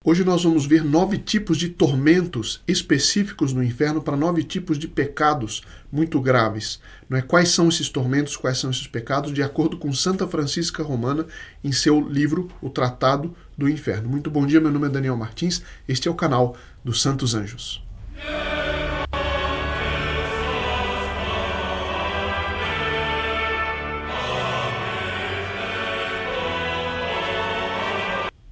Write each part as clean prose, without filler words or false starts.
Hoje nós vamos ver 9 tipos de tormentos específicos no inferno para 9 tipos de pecados muito graves. Não é? Quais são esses tormentos, quais são esses pecados, de acordo com Santa Francisca Romana, em seu livro O Tratado do Inferno. Muito bom dia, meu nome é Daniel Martins, este é o canal dos Santos Anjos.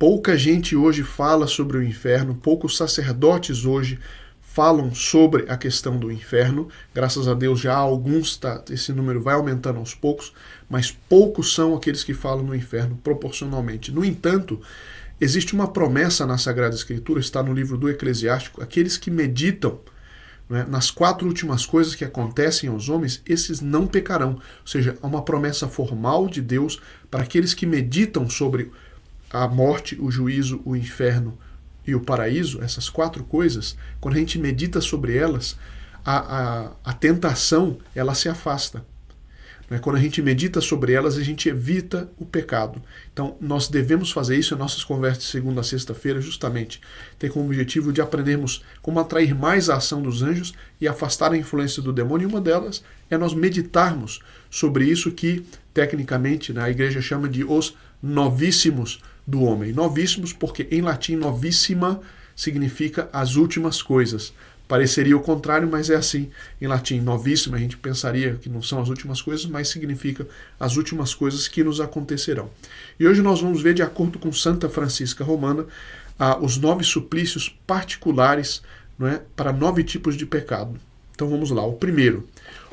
Pouca gente hoje fala sobre o inferno, poucos sacerdotes hoje falam sobre a questão do inferno. Graças a Deus já há alguns, esse número vai aumentando aos poucos, mas poucos são aqueles que falam no inferno proporcionalmente. No entanto, existe uma promessa na Sagrada Escritura, está no livro do Eclesiástico: aqueles que meditam, né, nas 4 últimas coisas que acontecem aos homens, esses não pecarão. Ou seja, há uma promessa formal de Deus para aqueles que meditam sobre a morte, o juízo, o inferno e o paraíso. Essas 4 coisas, quando a gente medita sobre elas, a tentação ela se afasta. Quando a gente medita sobre elas, a gente evita o pecado. Então, nós devemos fazer isso em nossas conversas de segunda a sexta-feira, justamente. Tem como objetivo de aprendermos como atrair mais a ação dos anjos e afastar a influência do demônio. E uma delas é nós meditarmos sobre isso que, tecnicamente, a igreja chama de os novíssimos do homem. Novíssimos porque, em latim, novissima significa as últimas coisas. Pareceria o contrário, mas é assim. Em latim, novíssima, a gente pensaria que não são as últimas coisas, mas significa as últimas coisas que nos acontecerão. E hoje nós vamos ver, de acordo com Santa Francisca Romana, os 9 suplícios particulares, não é, para 9 tipos de pecado. Então vamos lá. O primeiro: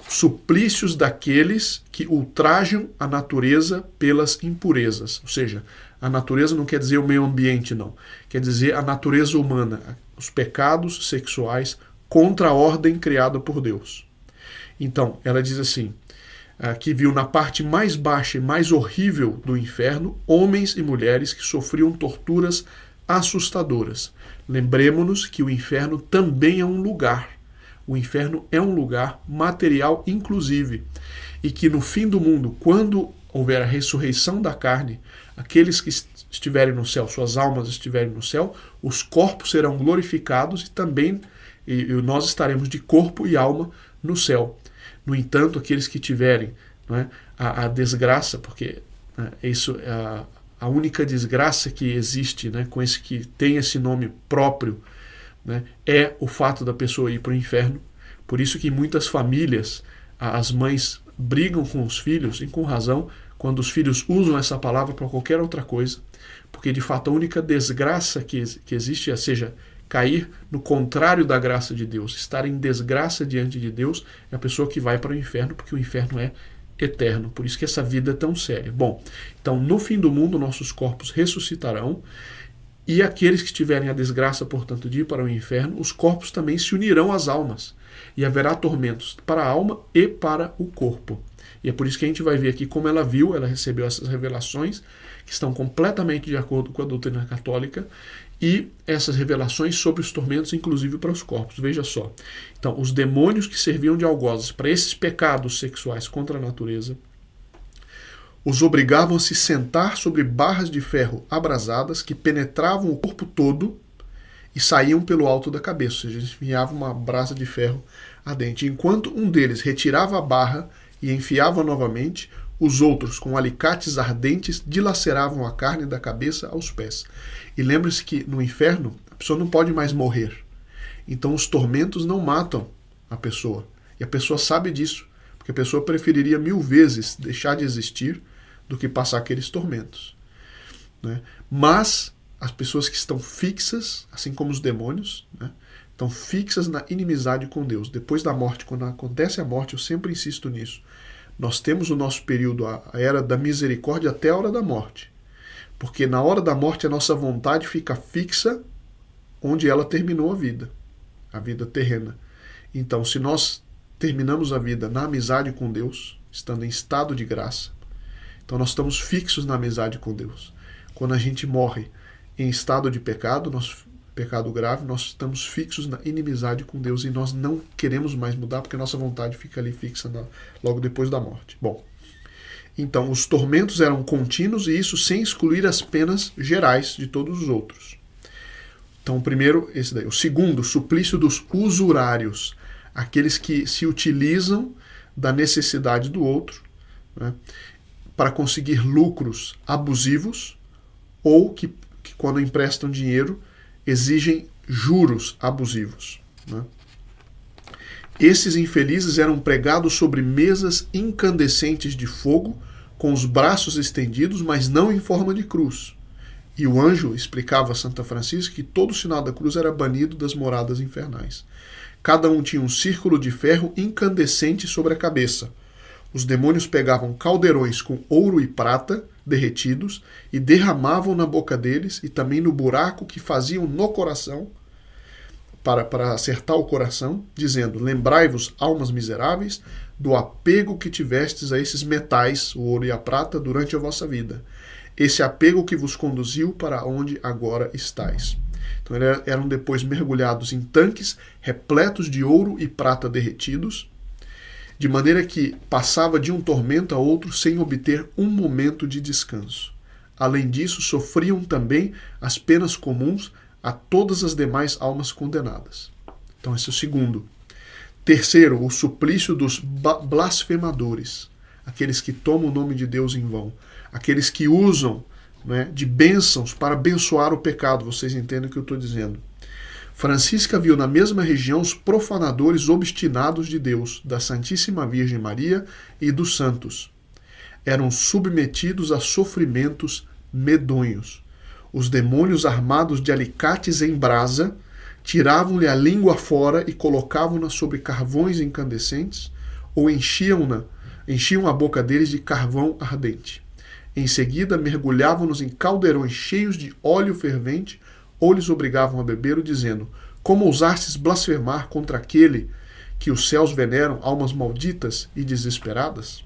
suplícios daqueles que ultrajam a natureza pelas impurezas. Ou seja, a natureza não quer dizer o meio ambiente, não. Quer dizer a natureza humana, os pecados sexuais contra a ordem criada por Deus. Então, ela diz assim, que viu na parte mais baixa e mais horrível do inferno homens e mulheres que sofriam torturas assustadoras. Lembremos-nos que o inferno também é um lugar. O inferno é um lugar material, inclusive, e que no fim do mundo, quando houver a ressurreição da carne, aqueles que estiverem no céu, suas almas estiverem no céu, os corpos serão glorificados e também nós estaremos de corpo e alma no céu. No entanto, aqueles que tiverem, não é, a desgraça, porque isso é a única desgraça que existe, né, com esse que tem esse nome próprio, né, é o fato da pessoa ir para o inferno. Por isso que em muitas famílias as mães brigam com os filhos, e com razão, quando os filhos usam essa palavra para qualquer outra coisa, porque de fato a única desgraça que existe, ou seja, cair no contrário da graça de Deus, estar em desgraça diante de Deus, é a pessoa que vai para o inferno, porque o inferno é eterno. Por isso que essa vida é tão séria. Bom, então no fim do mundo nossos corpos ressuscitarão, e aqueles que tiverem a desgraça, portanto, de ir para o inferno, os corpos também se unirão às almas, e haverá tormentos para a alma e para o corpo. E é por isso que a gente vai ver aqui como ela viu, ela recebeu essas revelações, que estão completamente de acordo com a doutrina católica, e essas revelações sobre os tormentos, inclusive para os corpos. Veja só. Então, os demônios que serviam de algozes para esses pecados sexuais contra a natureza, os obrigavam a se sentar sobre barras de ferro abrasadas que penetravam o corpo todo e saíam pelo alto da cabeça, ou seja, eles enfiavam uma brasa de ferro adentro. Enquanto um deles retirava a barra e enfiava novamente, os outros, com alicates ardentes, dilaceravam a carne da cabeça aos pés. E lembre-se que no inferno a pessoa não pode mais morrer. Então os tormentos não matam a pessoa. E a pessoa sabe disso, porque a pessoa preferiria 1000 vezes deixar de existir do que passar aqueles tormentos, né? Mas as pessoas que estão fixas, assim como os demônios, né, estão fixas na inimizade com Deus. Depois da morte, quando acontece a morte, eu sempre insisto nisso, nós temos o nosso período, a era da misericórdia até a hora da morte. Porque na hora da morte a nossa vontade fica fixa onde ela terminou a vida terrena. Então, se nós terminamos a vida na amizade com Deus, estando em estado de graça, então nós estamos fixos na amizade com Deus. Quando a gente morre em estado de pecado, pecado grave, nós estamos fixos na inimizade com Deus e nós não queremos mais mudar porque a nossa vontade fica ali fixa logo depois da morte. Bom, então os tormentos eram contínuos e isso sem excluir as penas gerais de todos os outros. Então, o primeiro, esse daí. O segundo, suplício dos usurários, aqueles que se utilizam da necessidade do outro, né, para conseguir lucros abusivos, ou que quando emprestam dinheiro, exigem juros abusivos. Né? Esses infelizes eram pregados sobre mesas incandescentes de fogo, com os braços estendidos, mas não em forma de cruz. E o anjo explicava a Santa Francisca que todo o sinal da cruz era banido das moradas infernais. Cada um tinha um círculo de ferro incandescente sobre a cabeça. Os demônios pegavam caldeirões com ouro e prata derretidos e derramavam na boca deles e também no buraco que faziam no coração, para acertar o coração, dizendo: lembrai-vos, almas miseráveis, do apego que tivestes a esses metais, o ouro e a prata, durante a vossa vida. Esse apego que vos conduziu para onde agora estáis. Então eram depois mergulhados em tanques repletos de ouro e prata derretidos, de maneira que passava de um tormento a outro sem obter um momento de descanso. Além disso, sofriam também as penas comuns a todas as demais almas condenadas. Então esse é o segundo. Terceiro, o suplício dos blasfemadores, aqueles que tomam o nome de Deus em vão, aqueles que usam, né, de bênçãos para abençoar o pecado. Vocês entendem o que eu estou dizendo. Francisca viu na mesma região os profanadores obstinados de Deus, da Santíssima Virgem Maria e dos santos. Eram submetidos a sofrimentos medonhos. Os demônios armados de alicates em brasa tiravam-lhe a língua fora e colocavam-na sobre carvões incandescentes ou enchiam a boca deles de carvão ardente. Em seguida, mergulhavam-nos em caldeirões cheios de óleo fervente ou lhes obrigavam a beber, dizendo: como ousastes blasfemar contra aquele que os céus veneram, almas malditas e desesperadas?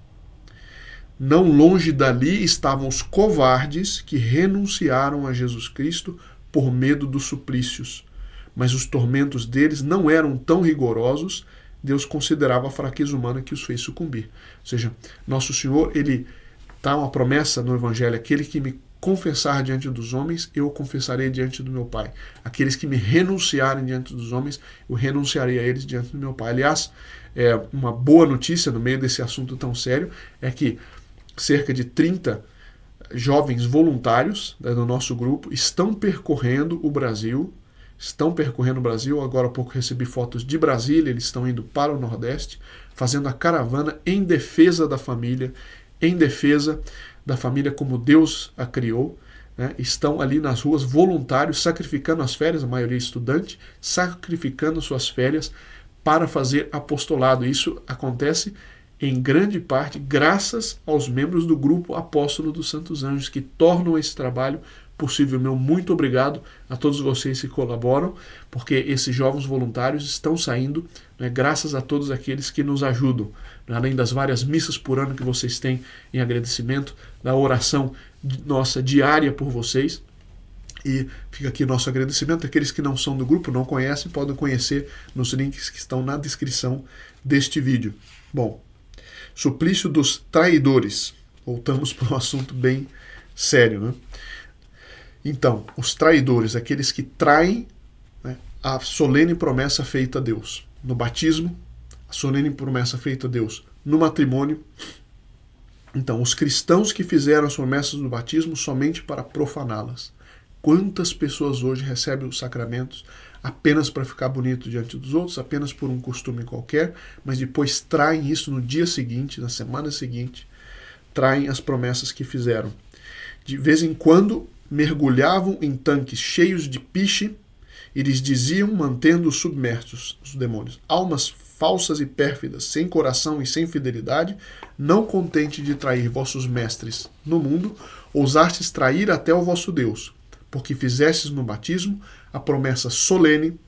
Não longe dali estavam os covardes que renunciaram a Jesus Cristo por medo dos suplícios. Mas os tormentos deles não eram tão rigorosos, Deus considerava a fraqueza humana que os fez sucumbir. Ou seja, Nosso Senhor, ele dá uma promessa no Evangelho: aquele que me confessar diante dos homens, eu o confessarei diante do meu Pai. Aqueles que me renunciarem diante dos homens, eu renunciarei a eles diante do meu Pai. Aliás, uma boa notícia no meio desse assunto tão sério é que cerca de 30 jovens voluntários, né, do nosso grupo estão percorrendo o Brasil. Agora há pouco recebi fotos de Brasília, eles estão indo para o Nordeste, fazendo a caravana em defesa da família, como Deus a criou, né? Estão ali nas ruas voluntários, sacrificando as férias, a maioria estudante, sacrificando suas férias para fazer apostolado. Isso acontece em grande parte graças aos membros do grupo Apóstolo dos Santos Anjos, que tornam esse trabalho possível. Meu muito obrigado a todos vocês que colaboram, porque esses jovens voluntários estão saindo, né, graças a todos aqueles que nos ajudam, além das várias missas por ano que vocês têm em agradecimento, da oração nossa diária por vocês. E fica aqui nosso agradecimento. Aqueles que não são do grupo, não conhecem, podem conhecer nos links que estão na descrição deste vídeo. Bom, suplício dos traidores. Voltamos para um assunto bem sério, né? Então, os traidores, aqueles que traem, né, a solene promessa feita a Deus. No batismo, a solene promessa feita a Deus. No matrimônio. Então, os cristãos que fizeram as promessas do batismo somente para profaná-las. Quantas pessoas hoje recebem os sacramentos apenas para ficar bonito diante dos outros, apenas por um costume qualquer, mas depois traem isso no dia seguinte, na semana seguinte, traem as promessas que fizeram. De vez em quando, mergulhavam em tanques cheios de piche e lhes diziam, mantendo-os submersos, os demônios: almas falsas e pérfidas, sem coração e sem fidelidade, não contente de trair vossos mestres no mundo, ousastes trair até o vosso Deus, porque fizestes no batismo a promessa solene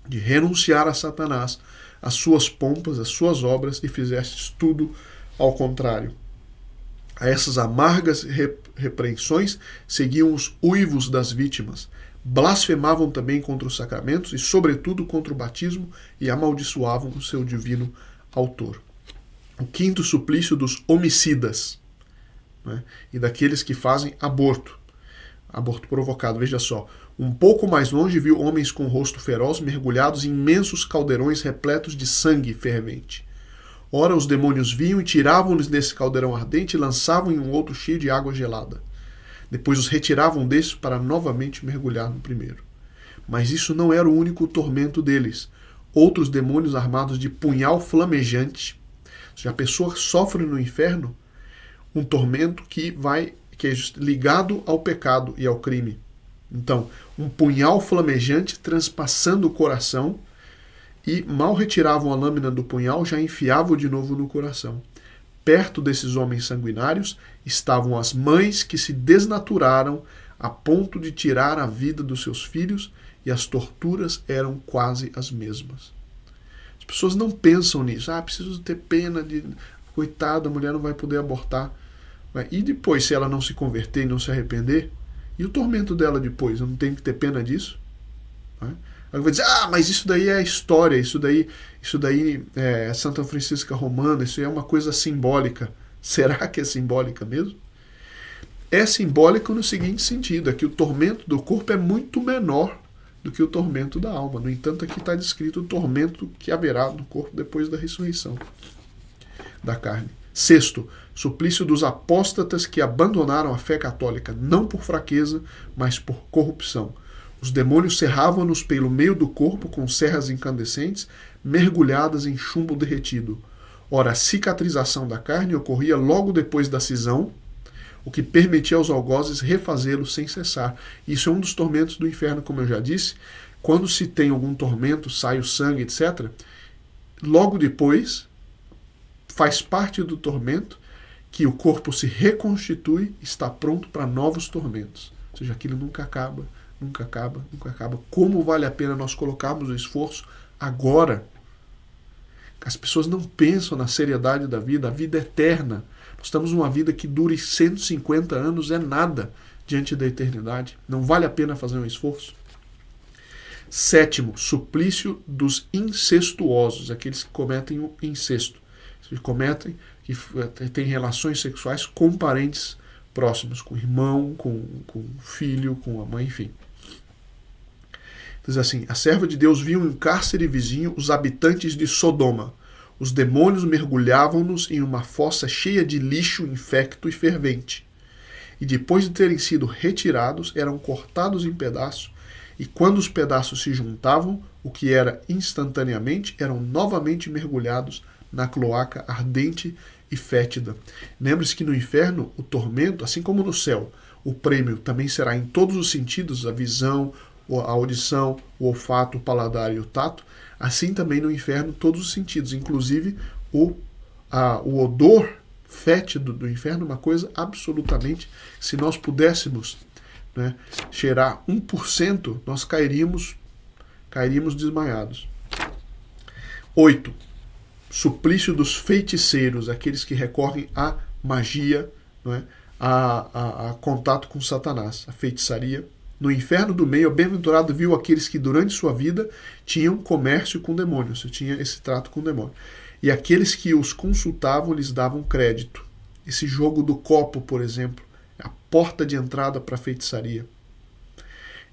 de renunciar a Satanás, as suas pompas, as suas obras, e fizestes tudo ao contrário. A essas amargas repreensões seguiam os uivos das vítimas. Blasfemavam também contra os sacramentos e, sobretudo, contra o batismo, e amaldiçoavam o seu divino autor. O quinto suplício dos homicidas, né, e daqueles que fazem aborto provocado. Veja só, Um pouco mais longe viu homens com o rosto feroz mergulhados em imensos caldeirões repletos de sangue fervente. Ora, os demônios vinham e tiravam-lhes desse caldeirão ardente e lançavam em um outro cheio de água gelada. Depois os retiravam desse para novamente mergulhar no primeiro. Mas isso não era o único tormento deles. Outros demônios armados de punhal flamejante. Se a pessoa sofre no inferno um tormento que é ligado ao pecado e ao crime. Então, um punhal flamejante transpassando o coração, e mal retiravam a lâmina do punhal, já enfiavam de novo no coração. Perto desses homens sanguinários estavam as mães que se desnaturaram a ponto de tirar a vida dos seus filhos, e as torturas eram quase as mesmas. As pessoas não pensam nisso. Preciso ter pena de... Coitada, a mulher não vai poder abortar. E depois, se ela não se converter e não se arrepender? E o tormento dela depois? Eu não tenho que ter pena disso? Ela vai dizer, mas isso daí é história, isso daí é Santa Francisca Romana, isso é uma coisa simbólica. Será que é simbólica mesmo? É simbólico no seguinte sentido, é que o tormento do corpo é muito menor do que o tormento da alma. No entanto, aqui está descrito o tormento que haverá no corpo depois da ressurreição da carne. Sexto, suplício dos apóstatas que abandonaram a fé católica, não por fraqueza, mas por corrupção. Os demônios serravam-nos pelo meio do corpo com serras incandescentes, mergulhadas em chumbo derretido. Ora, a cicatrização da carne ocorria logo depois da cisão, o que permitia aos algozes refazê-lo sem cessar. Isso é um dos tormentos do inferno, como eu já disse. Quando se tem algum tormento, sai o sangue, etc., logo depois faz parte do tormento que o corpo se reconstitui e está pronto para novos tormentos. Ou seja, aquilo nunca acaba, nunca acaba, nunca acaba. Como vale a pena nós colocarmos o esforço agora? As pessoas não pensam na seriedade da vida, a vida é eterna. Nós estamos numa vida que dure 150 anos, é nada diante da eternidade. Não vale a pena fazer um esforço? Sétimo, suplício dos incestuosos, aqueles que cometem o incesto. Que têm relações sexuais com parentes próximos, com o irmão, com o filho, com a mãe, enfim. Diz assim, a serva de Deus viu em um cárcere vizinho os habitantes de Sodoma. Os demônios mergulhavam-nos em uma fossa cheia de lixo infecto e fervente. E depois de terem sido retirados, eram cortados em pedaços, e quando os pedaços se juntavam, o que era instantaneamente, eram novamente mergulhados na cloaca ardente e fétida. Lembre-se que no inferno, o tormento, assim como no céu, o prêmio também será em todos os sentidos, a visão, a audição, o olfato, o paladar e o tato. Assim também no inferno, todos os sentidos, inclusive o odor fétido do inferno, uma coisa absolutamente, se nós pudéssemos, né, cheirar 1%, nós cairíamos desmaiados. 8. Suplício dos feiticeiros, aqueles que recorrem à magia, né, a contato com Satanás, a feitiçaria. No inferno do meio, o bem-aventurado viu aqueles que durante sua vida tinham comércio com demônios, tinha esse trato com o demônio. E aqueles que os consultavam lhes davam crédito. Esse jogo do copo, por exemplo, é a porta de entrada para a feitiçaria.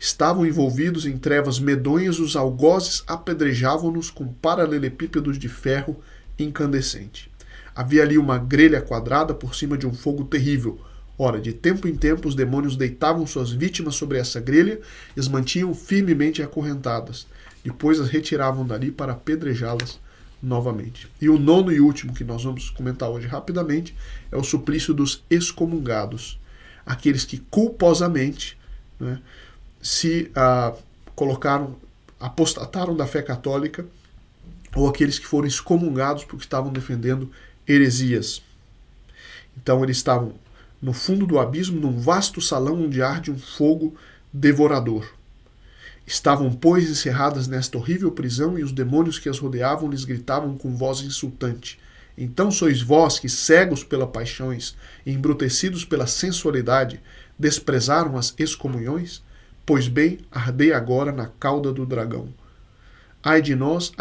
Estavam envolvidos em trevas medonhas, os algozes apedrejavam-nos com paralelepípedos de ferro incandescente. Havia ali uma grelha quadrada por cima de um fogo terrível. Ora, de tempo em tempo, os demônios deitavam suas vítimas sobre essa grelha e as mantinham firmemente acorrentadas. Depois as retiravam dali para apedrejá-las novamente. E o nono e último que nós vamos comentar hoje rapidamente é o suplício dos excomungados. Aqueles que culposamente, né, se apostataram da fé católica, ou aqueles que foram excomungados porque estavam defendendo heresias. Então eles estavam no fundo do abismo, num vasto salão onde arde um fogo devorador. Estavam, pois, encerradas nesta horrível prisão, e os demônios que as rodeavam lhes gritavam com voz insultante. Então sois vós que, cegos pelas paixões e embrutecidos pela sensualidade, desprezaram as excomunhões? Pois bem, ardei agora na cauda do dragão. Ai de nós,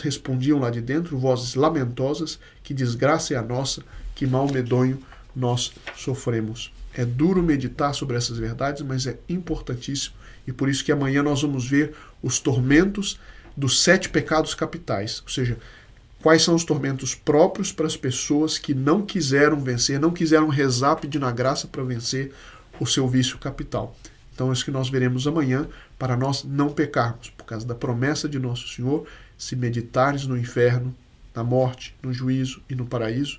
respondiam lá de dentro vozes lamentosas, que desgraça é a nossa, que mal medonho nós sofremos. É duro meditar sobre essas verdades, mas é importantíssimo. E por isso que amanhã nós vamos ver os tormentos dos 7 pecados capitais. Ou seja, quais são os tormentos próprios para as pessoas que não quiseram vencer, não quiseram rezar pedindo a graça para vencer o seu vício capital. Então é isso que nós veremos amanhã, para nós não pecarmos, por causa da promessa de nosso Senhor: se meditares no inferno, na morte, no juízo e no paraíso,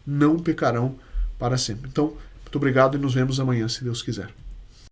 não pecarão para sempre. Então, muito obrigado e nos vemos amanhã, se Deus quiser.